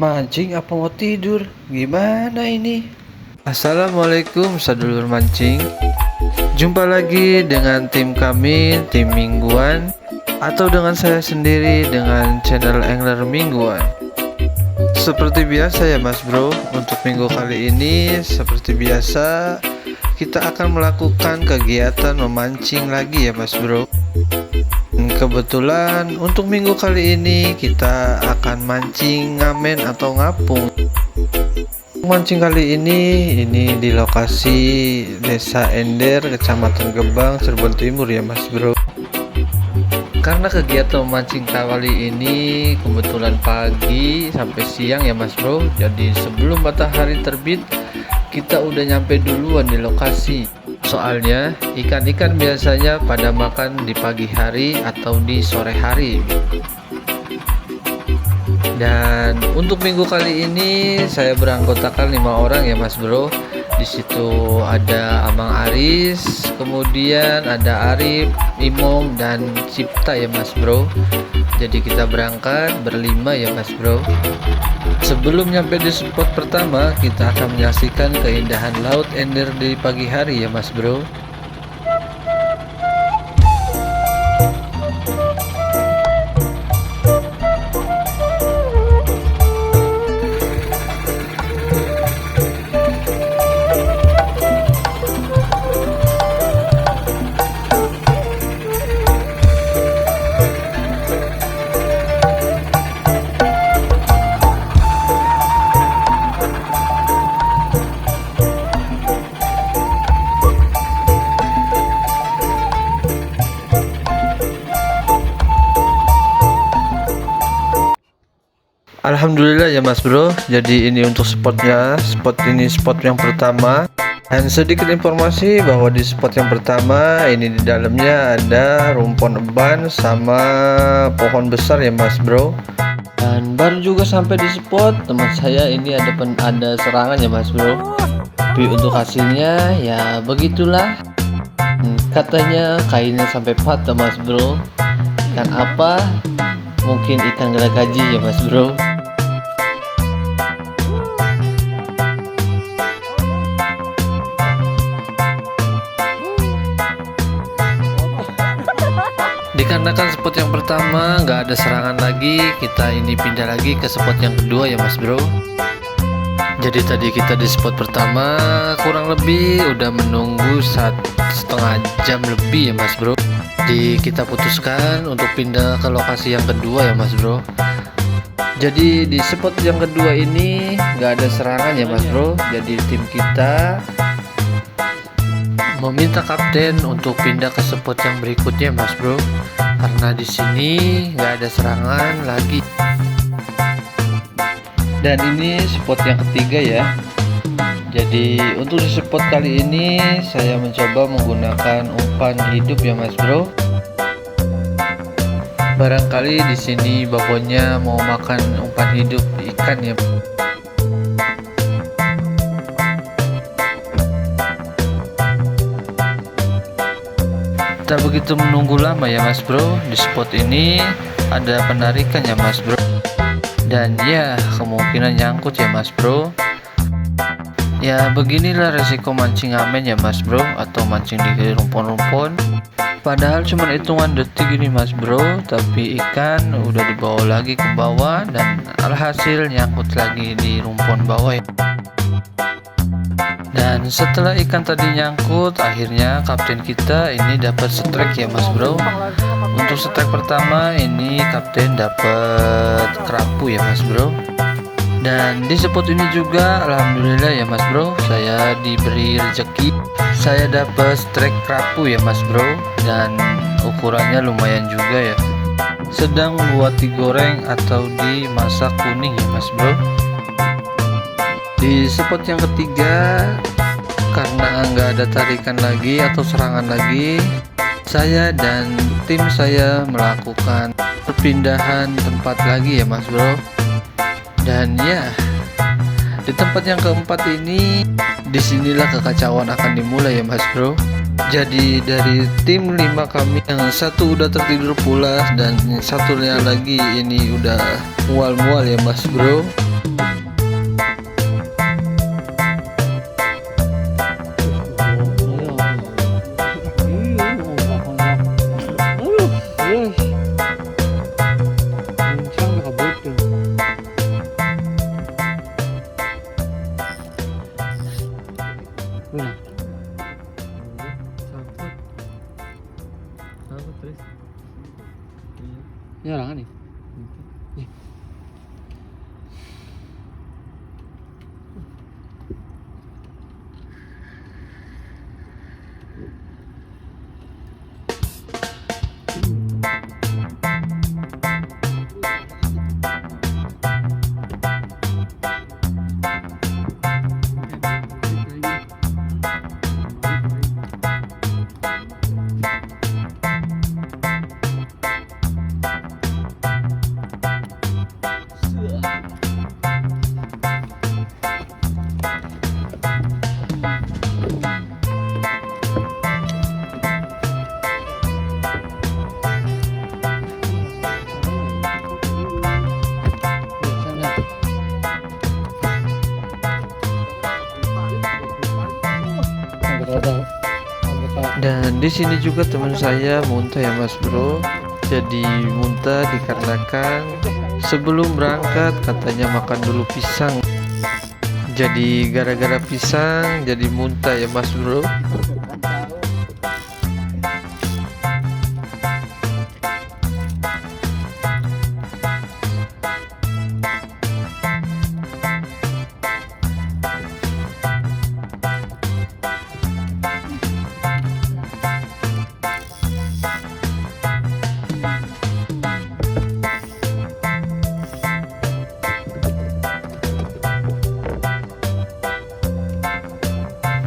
Mancing apa mau tidur? Gimana ini? Assalamualaikum sadulur mancing. Jumpa lagi dengan tim kami, tim mingguan, atau dengan saya sendiri dengan channel Angler Mingguan. Seperti biasa ya Mas Bro, untuk minggu kali ini seperti biasa kita akan melakukan kegiatan memancing lagi ya Mas Bro. Kebetulan untuk minggu kali ini kita akan mancing ngamen atau ngapung. Mancing kali ini di lokasi Desa Ender, Kecamatan Gebang, Cirebon Timur ya Mas Bro. Karena kegiatan memancing kali ini kebetulan pagi sampai siang ya Mas Bro. Jadi sebelum matahari terbit kita udah nyampe duluan di lokasi. Soalnya ikan-ikan biasanya pada makan di pagi hari atau di sore hari. Dan untuk minggu kali ini saya beranggotakan 5 orang ya Mas Bro. Di situ ada Amang Aris, kemudian ada Arif, Imom dan Cipta ya Mas Bro. Jadi kita berangkat berlima ya Mas Bro. Sebelum nyampe di spot pertama, kita akan menyaksikan keindahan laut Ender di pagi hari ya Mas Bro. Alhamdulillah ya Mas Bro. Jadi ini untuk spotnya. Spot ini spot yang pertama. Dan sedikit informasi bahwa di spot yang pertama ini di dalamnya ada rumpon eban sama pohon besar ya Mas Bro. Dan baru juga sampai di spot teman saya ini ada serangan ya Mas Bro. Tapi untuk hasilnya ya begitulah. Katanya kainnya sampai patah Mas Bro. Ikan apa? Mungkin ikan geragaji ya Mas Bro. Dikarenakan spot yang pertama nggak ada serangan lagi, kita ini pindah lagi ke spot yang kedua ya Mas Bro. Jadi tadi kita di spot pertama kurang lebih udah menunggu 1,5 jam lebih ya Mas Bro. Jadi kita putuskan untuk pindah ke lokasi yang kedua ya Mas Bro. Jadi di spot yang kedua ini nggak ada serangan ya Mas Bro. Jadi tim kita meminta kapten untuk pindah ke spot yang berikutnya Mas Bro, karena di sini nggak ada serangan lagi. Dan ini spot yang ketiga ya. Jadi untuk di spot kali ini saya mencoba menggunakan umpan hidup ya Mas Bro. Barangkali di sini babonnya mau makan umpan hidup ikan ya. Tak begitu menunggu lama ya Mas Bro. Di spot ini ada penarikan ya Mas Bro. Dan ya kemungkinan nyangkut ya Mas Bro. Ya beginilah resiko mancing ngamen ya Mas Bro, atau mancing di rumpon-rumpon. Padahal cuma hitungan detik ini Mas Bro, tapi ikan udah dibawa lagi ke bawah dan alhasil nyangkut lagi di rumpon bawah ya. Dan setelah ikan tadi nyangkut, akhirnya kapten kita ini dapat strike ya Mas Bro. Untuk strike pertama ini kapten dapat kerapu ya Mas Bro. Dan di spot ini juga alhamdulillah ya Mas Bro, saya diberi rezeki. Saya dapat strike kerapu ya Mas Bro, dan ukurannya lumayan juga ya. Sedang buat digoreng atau dimasak kuning ya Mas Bro. Di spot yang ketiga, karena nggak ada tarikan lagi atau serangan lagi, saya dan tim saya melakukan perpindahan tempat lagi ya Mas Bro. Dan ya di tempat yang keempat ini, disinilah kekacauan akan dimulai ya Mas Bro. Jadi dari tim 5 kami, yang satu udah tertidur pulas dan satunya lagi ini udah mual-mual ya Mas Bro. Ini orang nih. Dan di sini juga teman saya muntah ya Mas Bro. Jadi muntah dikarenakan sebelum berangkat katanya makan dulu pisang. Jadi gara-gara pisang jadi muntah ya Mas Bro.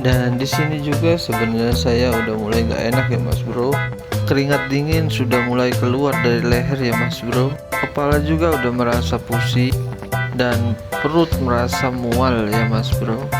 Dan di sini juga sebenarnya saya udah mulai nggak enak ya Mas Bro. Keringat dingin sudah mulai keluar dari leher ya Mas Bro. Kepala juga udah merasa pusing dan perut merasa mual ya Mas Bro.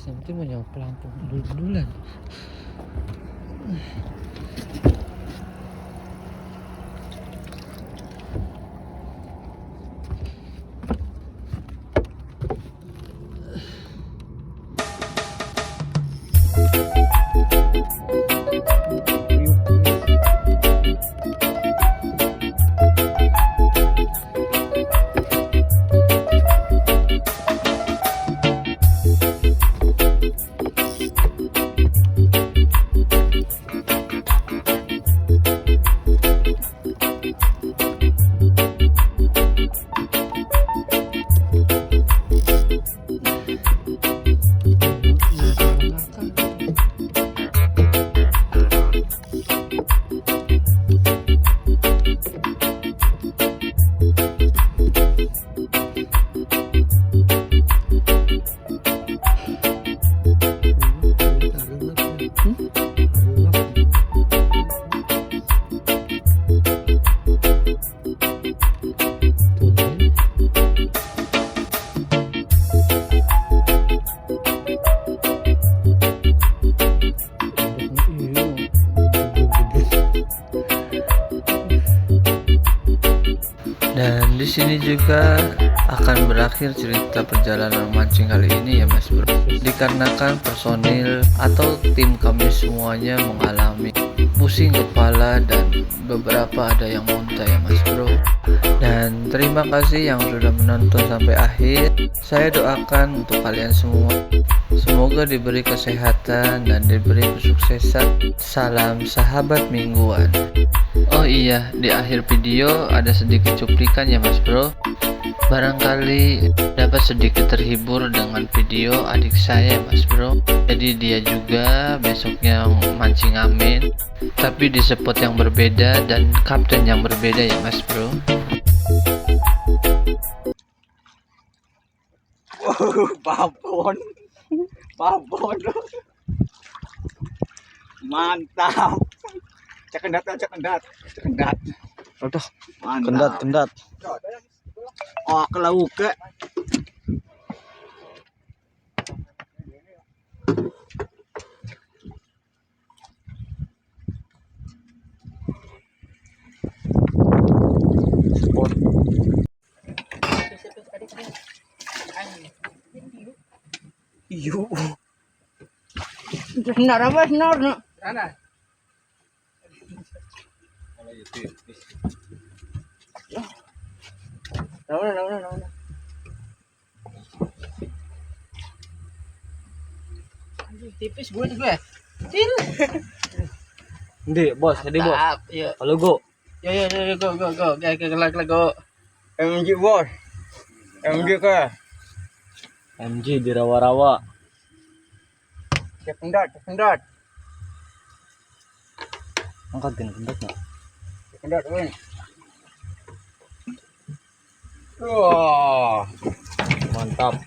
Nanti mau nyawa pelampung duluan. Dan di sini juga akan berakhir cerita perjalanan mancing kali ini ya Mas Bro. Dikarenakan personil atau tim kami semuanya mengalami pusing kepala dan beberapa ada yang muntah ya Mas Bro. Dan terima kasih yang sudah menonton sampai akhir. Saya doakan untuk kalian semua, semoga diberi kesehatan dan diberi kesuksesan. Salam sahabat mingguan. Oh iya, di akhir video ada sedikit cuplikan ya Mas Bro. Barangkali dapat sedikit terhibur dengan video adik saya Mas Bro. Jadi dia juga besoknya mancing amin, tapi di spot yang berbeda dan kapten yang berbeda ya Mas Bro. Babon, babon, mantap. Cekendat, cekendat, cekendat. Aduh, Mantap. kendat. Oh, kelauke. Iyo. Senar apa senar? Sana. Nauna. Tipis gue juga. Cil. Hindi, bos. Hindi, bos. Iya. Halo, go. Ya, go. Go. MG bos. MG ke. MG di rawa-rawa. Cekendat. Angkatin kendat na. Cekendat, weh. Wah, Mantap.